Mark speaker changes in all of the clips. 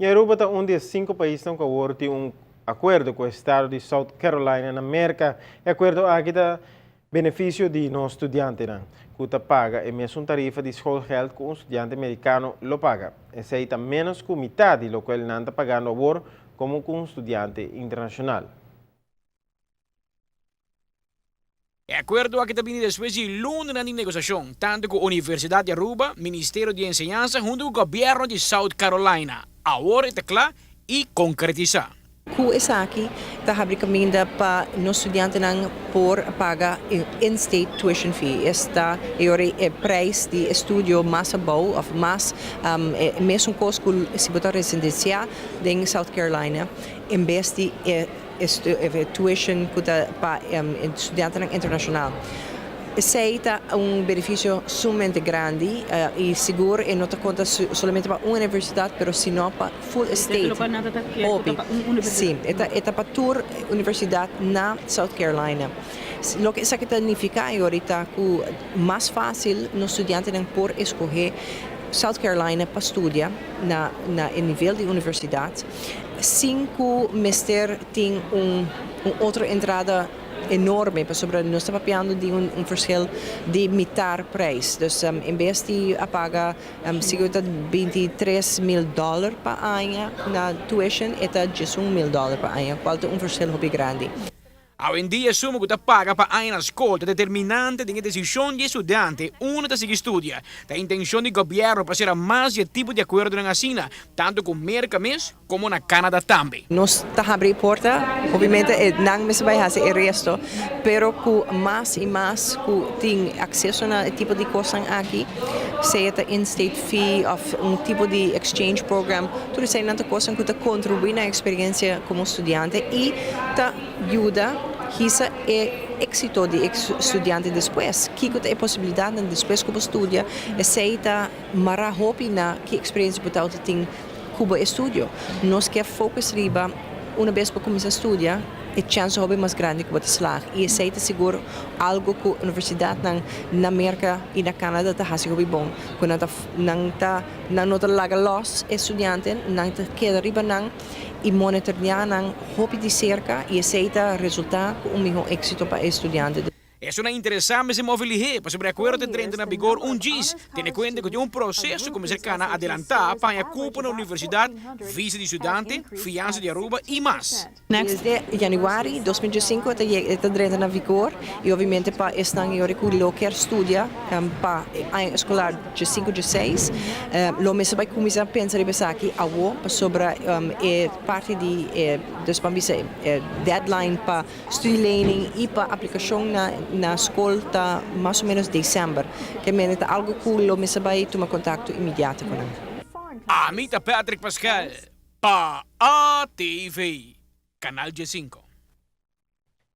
Speaker 1: E Aruba está um dos 5 países que tem acordo com o estado de South Carolina na América. E acordo aqui da benefício de nós estudantes, que paga a mesma tarifa de escola que um estudante americano lo paga. Esse aí está menos que metade do que ele não está pagando agora como com um estudante internacional.
Speaker 2: De acordo a que também depois de Londres na negociação, tanto com a Universidade de Aruba, Ministério de Enseñanza, junto com o governo de South Carolina. Agora está claro e concretizar.
Speaker 3: Ku aqui está abrindo para os estudantes por pagar in-state tuition fee. Esta é o preço de estudo mais bom, ou mais mesmo custo que se botar residencial em South Carolina, em vez de tuition para estudante internacional. Aceita benefício sumamente grande e seguro e não te conta somente para uma universidade, mas senão para full state. Sim, é para toda universidade na South Carolina. O que isso significa ahorita que mais fácil os estudantes por escolher South Carolina para estudar na nível de universidade. 5 meses tem outra entrada enorme, sobre nós estamos falando de verschil de metade preço. Então, em vez de pagar $23 mil para ano na tuition, é $11 mil para ano, qual é verschil muito grande.
Speaker 2: Hoje em dia, sumo que paga para a escola determinante de decisão de estudante, onde se estuda. A intenção do governo para ser mais de tipo de acordo na China, tanto com a América como na Canadá também.
Speaker 3: Nós estamos abrindo porta, obviamente não se vai fazer o resto, mas com mais e mais que tem acesso a tipo de coisa aqui, seja in-state fee ou tipo de exchange program, tudo isso é coisa que contribui na experiência como estudante e ajuda. Isso é êxito de estudante depois. Que é a possibilidade depois que estuda, aceita mara hopi na que experiência que tem como estudo. Nós que focus riba uma vez para começar a estudar, a chance hobby mais grande que você slag e aceita seguro algo que a universidade na América e na Canadá está fazendo bom. Quando não está laga los estudante, não está queda riba e monitorear hobby de cerca e aceita resultado com melhor êxito para estudante.
Speaker 2: É uma interessante movilidade para sobre acordo de entra na vigor dias, tendo em conta que tem processo como cercana a adelantar para a culpa na universidade, visa de estudante, fiança de Aruba e mais.
Speaker 3: Desde janeiro de 2005 está dentro na vigor e obviamente para este ano que eu quero estudar para a escolar de 5 de 6, lo mesmo vai começar a pensar aqui sobre parte de deadline para study e para aplicação na escola mais ou menos dezembro, que é algo que eu me vai tomar contato imediato com ele.
Speaker 2: Amita Patrick Pascal, para a TV, Canal G5.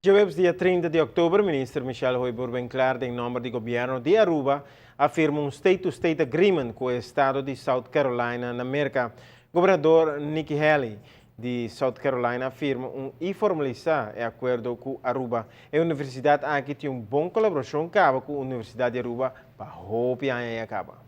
Speaker 1: Jueves, dia 30 de outubro, o ministro Michel Hoiber bem claro, em nome do governo de Aruba, afirma state-to-state agreement com o estado de South Carolina, na América. O governador Nikki Haley de South Carolina afirma formalizar o acordo com Aruba. A universidade aqui tem uma boa colaboração com a Universidade de Aruba para a acaba.